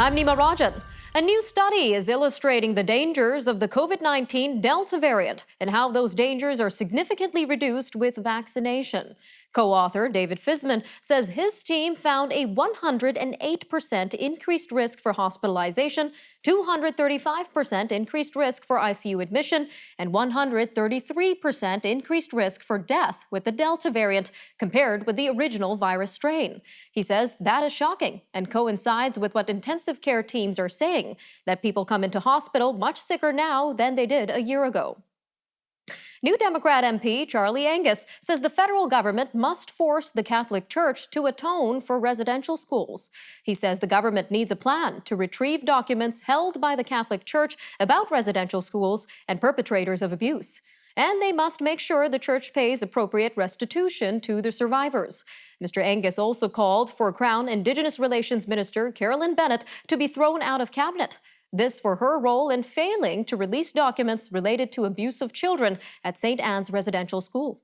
I'm Nima Rajan. A new study is illustrating the dangers of the COVID-19 Delta variant and how those dangers are significantly reduced with vaccination. Co-author David Fisman says his team found a 108% increased risk for hospitalization, 235% increased risk for ICU admission, and 133% increased risk for death with the Delta variant compared with the original virus strain. He says that is shocking and coincides with what intensive care teams are saying, that people come into hospital much sicker now than they did a year ago. New Democrat MP Charlie Angus says the federal government must force the Catholic Church to atone for residential schools. He says the government needs a plan to retrieve documents held by the Catholic Church about residential schools and perpetrators of abuse. And they must make sure the church pays appropriate restitution to the survivors. Mr. Angus also called for Crown Indigenous Relations Minister Carolyn Bennett to be thrown out of cabinet. This for her role in failing to release documents related to abuse of children at St. Anne's Residential School.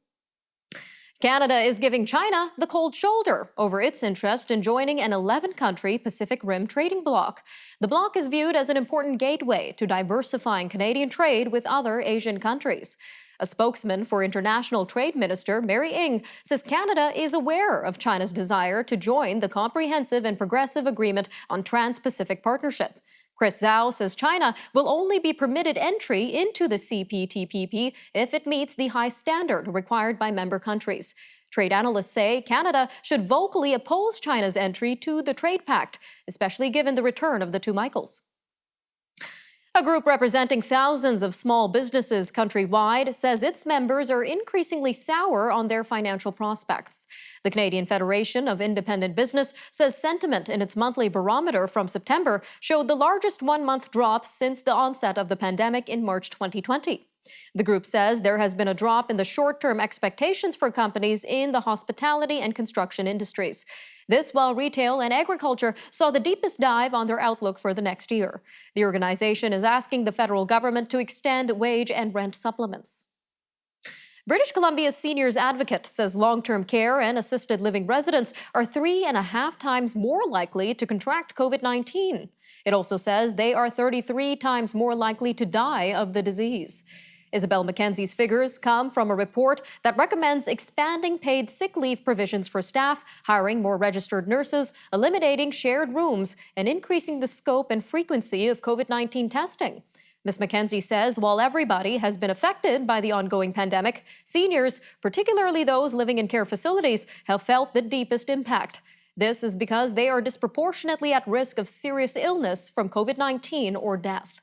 Canada is giving China the cold shoulder over its interest in joining an 11-country Pacific Rim trading bloc. The bloc is viewed as an important gateway to diversifying Canadian trade with other Asian countries. A spokesman for International Trade Minister Mary Ng says Canada is aware of China's desire to join the Comprehensive and Progressive Agreement on Trans-Pacific Partnership. Chris Zhao says China will only be permitted entry into the CPTPP if it meets the high standard required by member countries. Trade analysts say Canada should vocally oppose China's entry to the trade pact, especially given the return of the two Michaels. A group representing thousands of small businesses countrywide says its members are increasingly sour on their financial prospects. The Canadian Federation of Independent Business says sentiment in its monthly barometer from September showed the largest one-month drop since the onset of the pandemic in March 2020. The group says there has been a drop in the short-term expectations for companies in the hospitality and construction industries. This while retail and agriculture saw the deepest dive on their outlook for the next year. The organization is asking the federal government to extend wage and rent supplements. British Columbia's seniors advocate says long-term care and assisted living residents are 3.5 times more likely to contract COVID-19. It also says they are 33 times more likely to die of the disease. Isabel McKenzie's figures come from a report that recommends expanding paid sick leave provisions for staff, hiring more registered nurses, eliminating shared rooms, and increasing the scope and frequency of COVID-19 testing. Ms. McKenzie says while everybody has been affected by the ongoing pandemic, seniors, particularly those living in care facilities, have felt the deepest impact. This is because they are disproportionately at risk of serious illness from COVID-19 or death.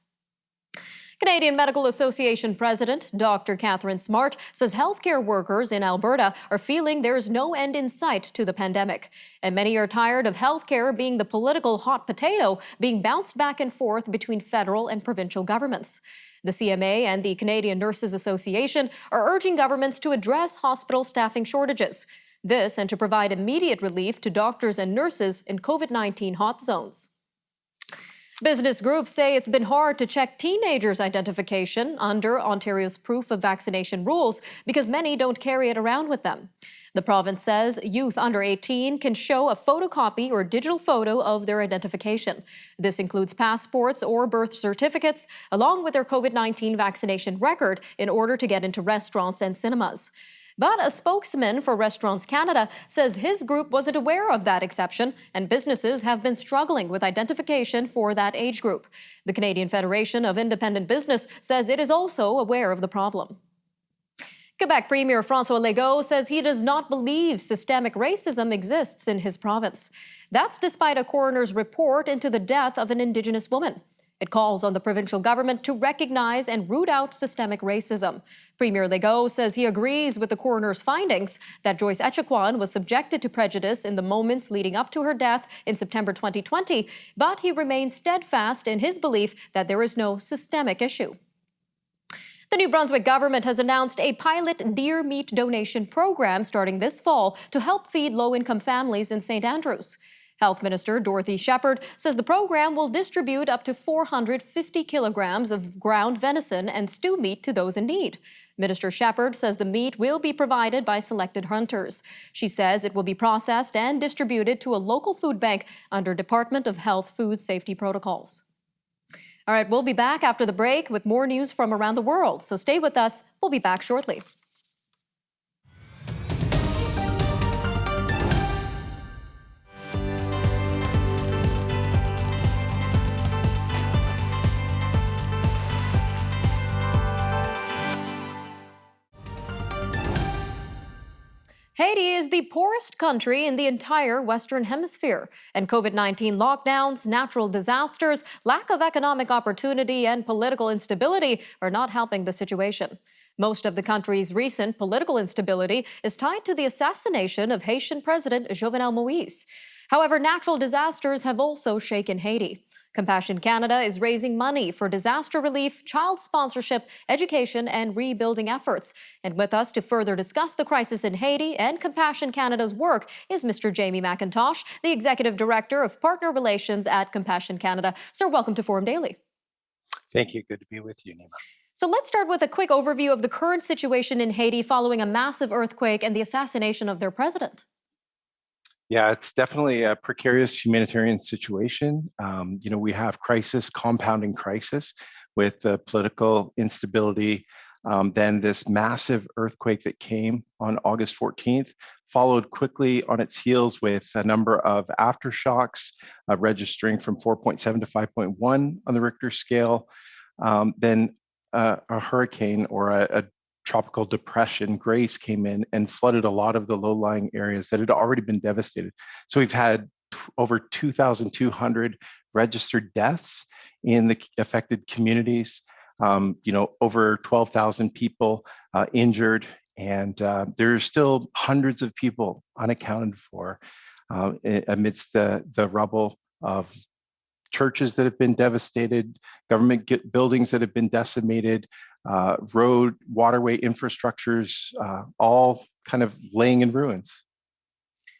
Canadian Medical Association President Dr. Catherine Smart says healthcare workers in Alberta are feeling there is no end in sight to the pandemic. And many are tired of healthcare being the political hot potato being bounced back and forth between federal and provincial governments. The CMA and the Canadian Nurses Association are urging governments to address hospital staffing shortages. This and to provide immediate relief to doctors and nurses in COVID-19 hot zones. Business groups say it's been hard to check teenagers' identification under Ontario's proof of vaccination rules because many don't carry it around with them. The province says youth under 18 can show a photocopy or digital photo of their identification. This includes passports or birth certificates, along with their COVID-19 vaccination record in order to get into restaurants and cinemas. But a spokesman for Restaurants Canada says his group wasn't aware of that exception, and businesses have been struggling with identification for that age group. The Canadian Federation of Independent Business says it is also aware of the problem. Quebec Premier François Legault says he does not believe systemic racism exists in his province. That's despite a coroner's report into the death of an Indigenous woman. It calls on the provincial government to recognize and root out systemic racism. Premier Legault says he agrees with the coroner's findings that Joyce Echaquan was subjected to prejudice in the moments leading up to her death in September 2020, but he remains steadfast in his belief that there is no systemic issue. The New Brunswick government has announced a pilot deer meat donation program starting this fall to help feed low-income families in St. Andrews. Health Minister Dorothy Shepherd says the program will distribute up to 450 kilograms of ground venison and stew meat to those in need. Minister Shepherd says the meat will be provided by selected hunters. She says it will be processed and distributed to a local food bank under Department of Health food safety protocols. All right, we'll be back after the break with more news from around the world. So stay with us. We'll be back shortly. Haiti is the poorest country in the entire Western Hemisphere, and COVID-19 lockdowns, natural disasters, lack of economic opportunity, and political instability are not helping the situation. Most of the country's recent political instability is tied to the assassination of Haitian President Jovenel Moïse. However, natural disasters have also shaken Haiti. Compassion Canada is raising money for disaster relief, child sponsorship, education, and rebuilding efforts. And with us to further discuss the crisis in Haiti and Compassion Canada's work is Mr. Jamie McIntosh, the Executive Director of Partner Relations at Compassion Canada. Sir, welcome to Forum Daily. Thank you. Good to be with you, Nima. So let's start with a quick overview of the current situation in Haiti following a massive earthquake and the assassination of their president. Yeah, it's definitely a precarious humanitarian situation. We have crisis, compounding crisis with political instability. Then this massive earthquake that came on August 14th, followed quickly on its heels with a number of aftershocks, registering from 4.7 to 5.1 on the Richter scale. Then a hurricane or a tropical depression, Grace, came in and flooded a lot of the low-lying areas that had already been devastated. So we've had over 2,200 registered deaths in the affected communities, over 12,000 people injured, and there are still hundreds of people unaccounted for amidst the rubble of churches that have been devastated, government buildings that have been decimated, road, waterway infrastructures, all kind of laying in ruins.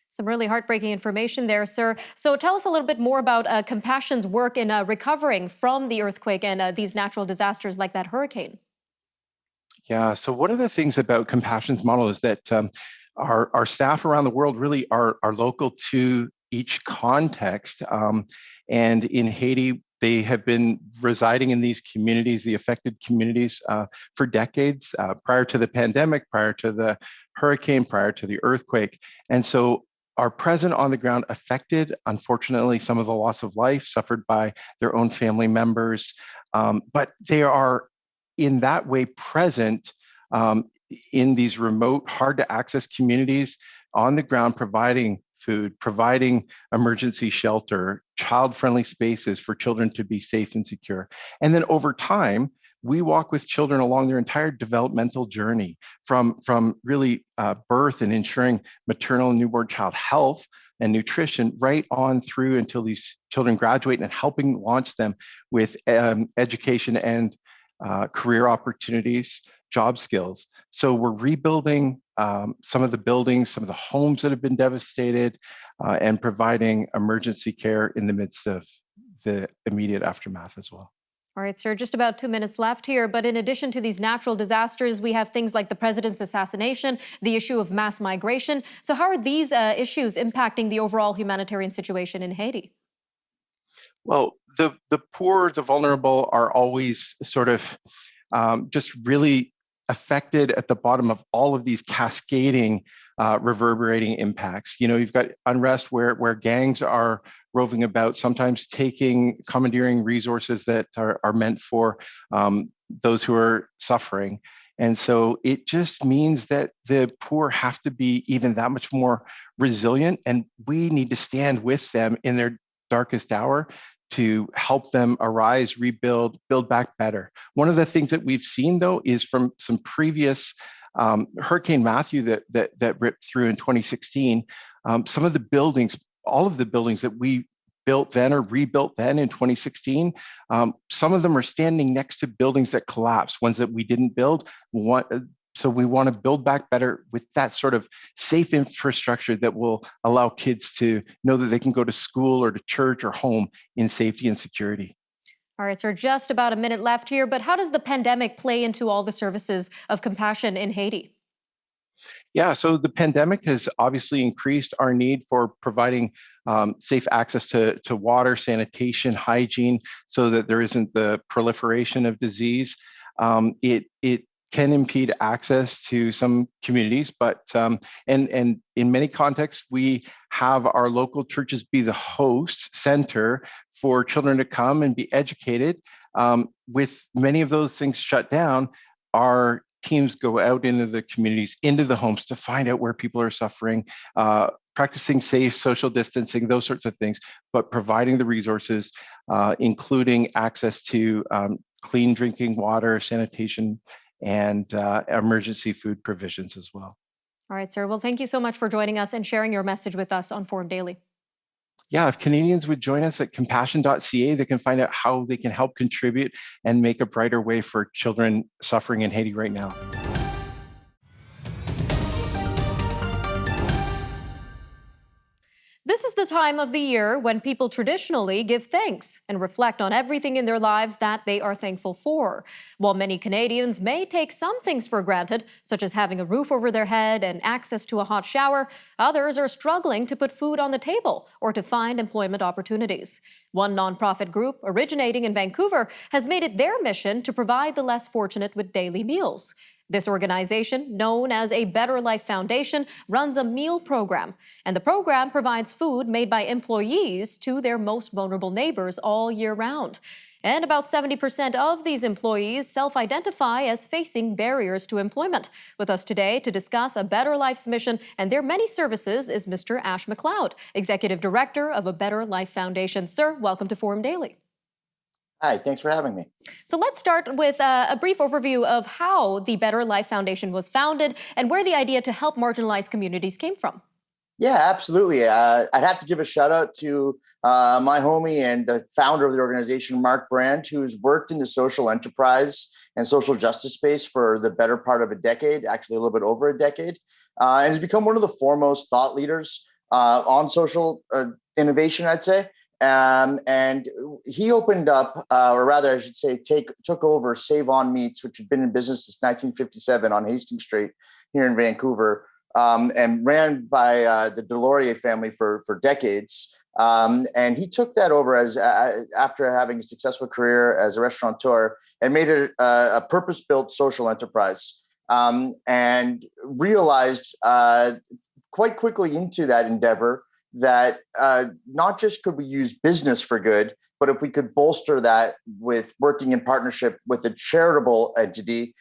Some really heartbreaking information there, sir. So tell us a little bit more about Compassion's work in recovering from the earthquake and these natural disasters like that hurricane. Yeah, so one of the things about Compassion's model is that our staff around the world really are local to each context. And in Haiti, they have been residing in these communities, the affected communities, for decades, prior to the pandemic, prior to the hurricane, prior to the earthquake. And so are present on the ground, affected, unfortunately, some of the loss of life suffered by their own family members. But they are in that way present in these remote, hard to access communities on the ground, providing food, providing emergency shelter, child-friendly spaces for children to be safe and secure. And then over time, we walk with children along their entire developmental journey from really birth and ensuring maternal and newborn child health and nutrition right on through until these children graduate and helping launch them with education and career opportunities, job skills. So we're rebuilding some of the buildings, some of the homes that have been devastated, and providing emergency care in the midst of the immediate aftermath as well. All right, sir, just about 2 minutes left here. But in addition to these natural disasters, we have things like the president's assassination, the issue of mass migration. So how are these issues impacting the overall humanitarian situation in Haiti? Well, the poor, the vulnerable are always sort of just really affected at the bottom of all of these cascading, reverberating impacts. You've got unrest where gangs are roving about, sometimes commandeering resources that are meant for those who are suffering. And so it just means that the poor have to be even that much more resilient, and we need to stand with them in their darkest hour to help them arise, rebuild, build back better. One of the things that we've seen, though, is from some previous Hurricane Matthew that ripped through in 2016, some of the buildings, all of the buildings that we built then or rebuilt then in 2016, some of them are standing next to buildings that collapsed, ones that we didn't build. So we want to build back better with that sort of safe infrastructure that will allow kids to know that they can go to school or to church or home in safety and security. All right, sir, just about a minute left here, but how does the pandemic play into all the services of compassion in Haiti? Yeah, so the pandemic has obviously increased our need for providing safe access to water, sanitation, hygiene, so that there isn't the proliferation of disease. It can impede access to some communities, but and in many contexts, we have our local churches be the host center for children to come and be educated. With many of those things shut down, our teams go out into the communities, into the homes to find out where people are suffering, practicing safe social distancing, those sorts of things, but providing the resources, including access to clean drinking water, sanitation, and emergency food provisions as well. All right, sir. Well, thank you so much for joining us and sharing your message with us on Forum Daily. Yeah, if Canadians would join us at compassion.ca, they can find out how they can help contribute and make a brighter way for children suffering in Haiti right now. This is the time of the year when people traditionally give thanks and reflect on everything in their lives that they are thankful for. While many Canadians may take some things for granted, such as having a roof over their head and access to a hot shower, others are struggling to put food on the table or to find employment opportunities. One nonprofit group originating in Vancouver has made it their mission to provide the less fortunate with daily meals. This organization, known as a Better Life Foundation, runs a meal program, and the program provides food made by employees to their most vulnerable neighbors all year round. And about 70% of these employees self-identify as facing barriers to employment. With us today to discuss a Better Life's mission and their many services is Mr. Ash McLeod, Executive Director of a Better Life Foundation. Sir, welcome to Forum Daily. Hi, thanks for having me. So let's start with a brief overview of how the Better Life Foundation was founded and where the idea to help marginalized communities came from. Yeah, absolutely. I'd have to give a shout out to my homie and the founder of the organization, Mark Brand, who's worked in the social enterprise and social justice space for the better part of a decade, actually a little bit over a decade, and has become one of the foremost thought leaders on social innovation, I'd say. And he opened up, or rather, I should say, took over Save On Meats, which had been in business since 1957 on Hastings Street here in Vancouver, and ran by the Delorier family for decades. And he took that over as after having a successful career as a restaurateur and made it a purpose-built social enterprise, and realized quite quickly into that endeavor that not just could we use business for good, but if we could bolster that with working in partnership with a charitable entity,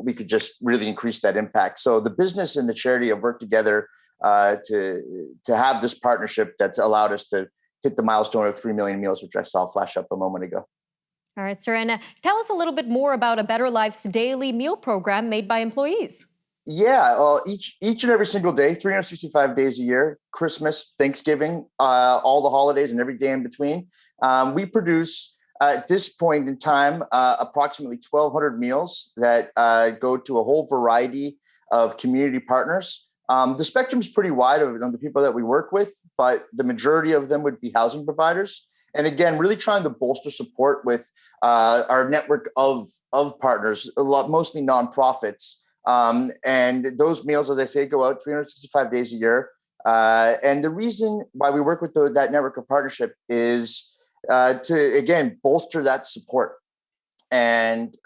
we could just really increase that impact. So the business and the charity have worked together to have this partnership that's allowed us to hit the milestone of 3 million meals, which I saw flash up a moment ago. All right, sir. And tell us a little bit more about a Better Life's daily meal program made by employees. Yeah, well, each and every single day, 365 days a year, Christmas, Thanksgiving, all the holidays and every day in between, we produce at this point in time approximately 1,200 meals that go to a whole variety of community partners. The spectrum is pretty wide on the people that we work with, but the majority of them would be housing providers. And again, really trying to bolster support with our network of partners, mostly nonprofits. And those meals, as I say, go out 365 days a year. And the reason why we work with that network of partnership is to, again, bolster that support and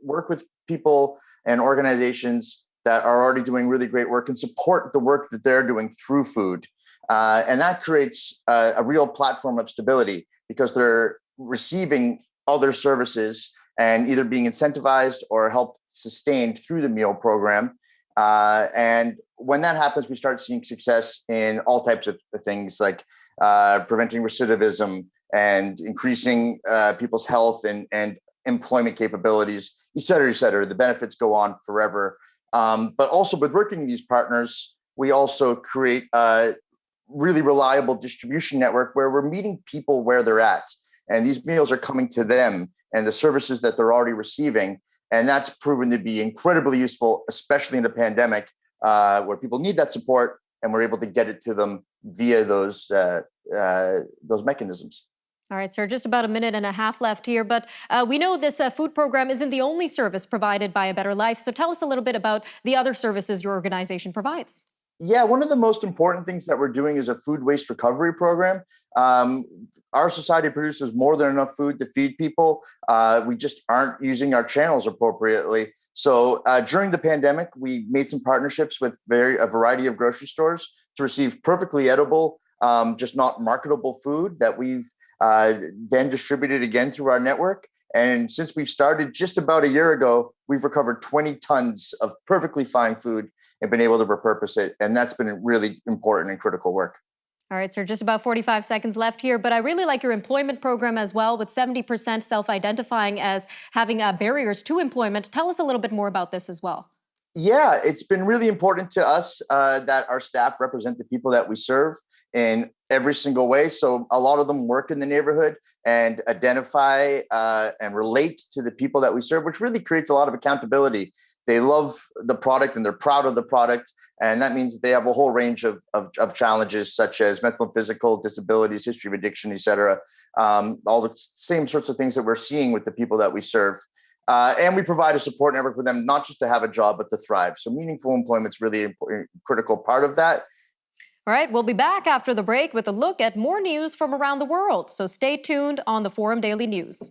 work with people and organizations that are already doing really great work and support the work that they're doing through food. And that creates a real platform of stability because they're receiving other services and either being incentivized or helped sustained through the meal program. And when that happens, we start seeing success in all types of things like preventing recidivism and increasing people's health and employment capabilities, et cetera, et cetera. The benefits go on forever. But also with working with these partners, we also create a really reliable distribution network where we're meeting people where they're at. And these meals are coming to them and the services that they're already receiving. And that's proven to be incredibly useful, especially in a pandemic where people need that support, and we're able to get it to them via those mechanisms. All right, sir, just about a minute and a half left here, but we know this food program isn't the only service provided by A Better Life. So tell us a little bit about the other services your organization provides. Yeah, one of the most important things that we're doing is a food waste recovery program. Our society produces more than enough food to feed people. We just aren't using our channels appropriately. So during the pandemic, we made some partnerships with a variety of grocery stores to receive perfectly edible, just not marketable food that we've then distributed again through our network. And since we've started just about a year ago, we've recovered 20 tons of perfectly fine food and been able to repurpose it. And that's been really important and critical work. All right, sir, just about 45 seconds left here, but I really like your employment program as well, with 70% self-identifying as having barriers to employment. Tell us a little bit more about this as well. Yeah, it's been really important to us that our staff represent the people that we serve in every single way. So a lot of them work in the neighborhood and identify and relate to the people that we serve, which really creates a lot of accountability. They love the product and they're proud of the product. And that means that they have a whole range of challenges, such as mental and physical disabilities, history of addiction, et cetera. All the same sorts of things that we're seeing with the people that we serve. And we provide a support network for them, not just to have a job, but to thrive. So meaningful employment is really a critical part of that. All right, we'll be back after the break with a look at more news from around the world. So stay tuned on the Forum Daily News.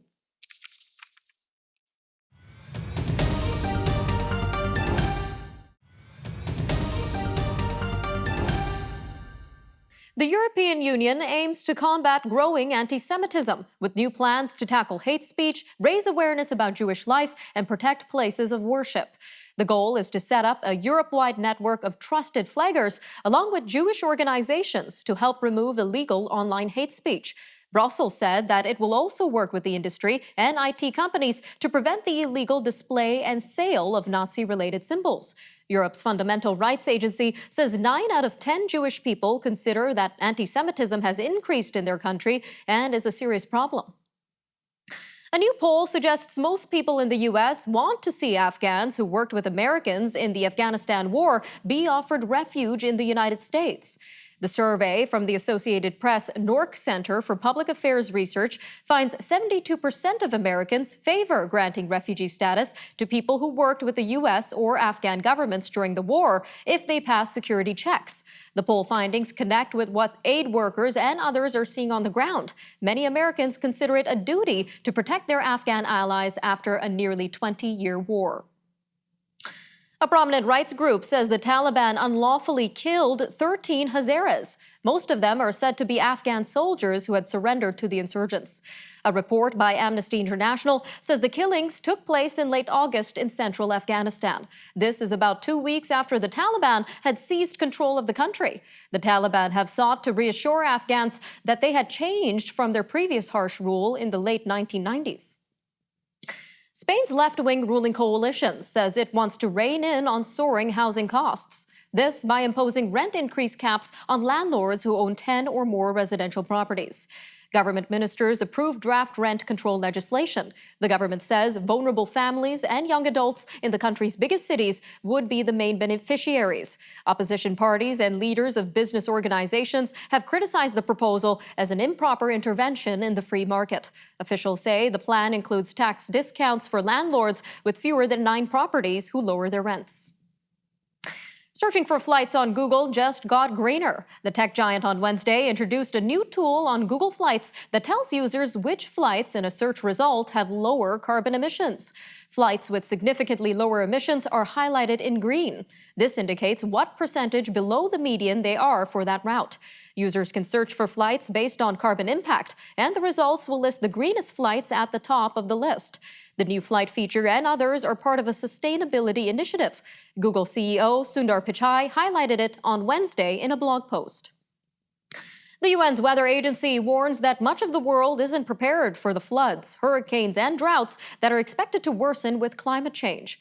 The European Union aims to combat growing anti-Semitism with new plans to tackle hate speech, raise awareness about Jewish life, and protect places of worship. The goal is to set up a Europe-wide network of trusted flaggers, along with Jewish organizations, to help remove illegal online hate speech. Brussels said that it will also work with the industry and IT companies to prevent the illegal display and sale of Nazi-related symbols. Europe's Fundamental Rights Agency says 9 out of 10 Jewish people consider that anti-Semitism has increased in their country and is a serious problem. A new poll suggests most people in the U.S. want to see Afghans who worked with Americans in the Afghanistan war be offered refuge in the United States. The survey from the Associated Press Nork Center for Public Affairs Research finds 72% of Americans favor granting refugee status to people who worked with the U.S. or Afghan governments during the war if they pass security checks. The poll findings connect with what aid workers and others are seeing on the ground. Many Americans consider it a duty to protect their Afghan allies after a nearly 20-year war. A prominent rights group says the Taliban unlawfully killed 13 Hazaras. Most of them are said to be Afghan soldiers who had surrendered to the insurgents. A report by Amnesty International says the killings took place in late August in central Afghanistan. This is about 2 weeks after the Taliban had seized control of the country. The Taliban have sought to reassure Afghans that they had changed from their previous harsh rule in the late 1990s. Spain's left-wing ruling coalition says it wants to rein in on soaring housing costs. This by imposing rent increase caps on landlords who own 10 or more residential properties. Government ministers approved draft rent control legislation. The government says vulnerable families and young adults in the country's biggest cities would be the main beneficiaries. Opposition parties and leaders of business organizations have criticized the proposal as an improper intervention in the free market. Officials say the plan includes tax discounts for landlords with fewer than 9 properties who lower their rents. Searching for flights on Google just got greener. The tech giant on Wednesday introduced a new tool on Google Flights that tells users which flights in a search result have lower carbon emissions. Flights with significantly lower emissions are highlighted in green. This indicates what percentage below the median they are for that route. Users can search for flights based on carbon impact, and the results will list the greenest flights at the top of the list. The new flight feature and others are part of a sustainability initiative. Google CEO Sundar Pichai highlighted it on Wednesday in a blog post. The UN's weather agency warns that much of the world isn't prepared for the floods, hurricanes, and droughts that are expected to worsen with climate change.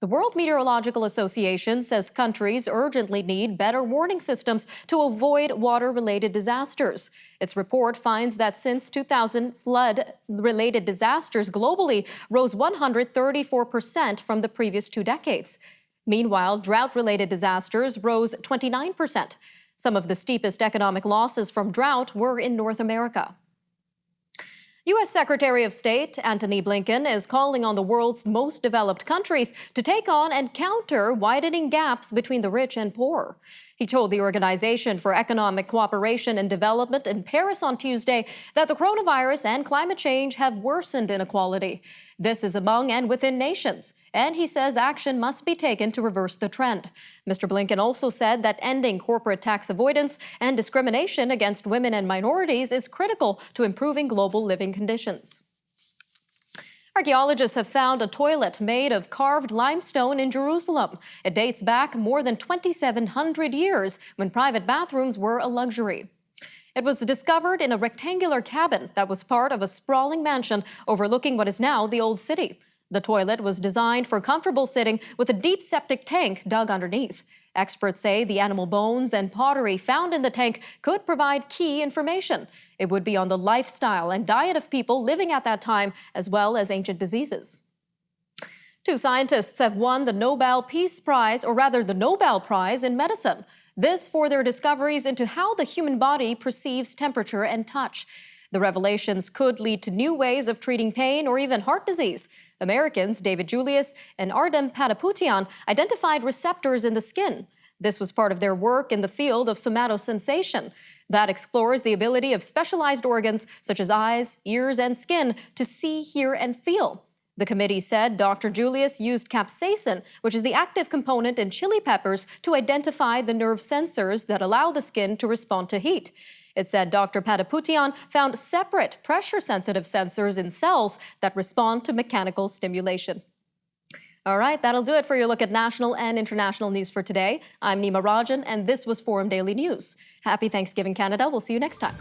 The World Meteorological Association says countries urgently need better warning systems to avoid water-related disasters. Its report finds that since 2000, flood-related disasters globally rose 134% from the previous 2 decades. Meanwhile, drought-related disasters rose 29%. Some of the steepest economic losses from drought were in North America. U.S. Secretary of State Antony Blinken is calling on the world's most developed countries to take on and counter widening gaps between the rich and poor. He told the Organization for Economic Cooperation and Development in Paris on Tuesday that the coronavirus and climate change have worsened inequality. This is among and within nations, and he says action must be taken to reverse the trend. Mr. Blinken also said that ending corporate tax avoidance and discrimination against women and minorities is critical to improving global living conditions. Archaeologists have found a toilet made of carved limestone in Jerusalem. It dates back more than 2,700 years when private bathrooms were a luxury. It was discovered in a rectangular cabin that was part of a sprawling mansion overlooking what is now the Old City. The toilet was designed for comfortable sitting with a deep septic tank dug underneath. Experts say the animal bones and pottery found in the tank could provide key information. It would be on the lifestyle and diet of people living at that time, as well as ancient diseases. 2 scientists have won the Nobel Peace Prize, or rather the Nobel Prize in medicine. This for their discoveries into how the human body perceives temperature and touch. The revelations could lead to new ways of treating pain or even heart disease. Americans David Julius and Ardem Pataputian identified receptors in the skin. This was part of their work in the field of somatosensation that explores the ability of specialized organs such as eyes, ears, and skin to see, hear, and feel. The committee said Dr. Julius used capsaicin, which is the active component in chili peppers, to identify the nerve sensors that allow the skin to respond to heat. It said Dr. Pataputian found separate pressure-sensitive sensors in cells that respond to mechanical stimulation. All right, that'll do it for your look at national and international news for today. I'm Nima Rajan, and this was Forum Daily News. Happy Thanksgiving, Canada. We'll see you next time.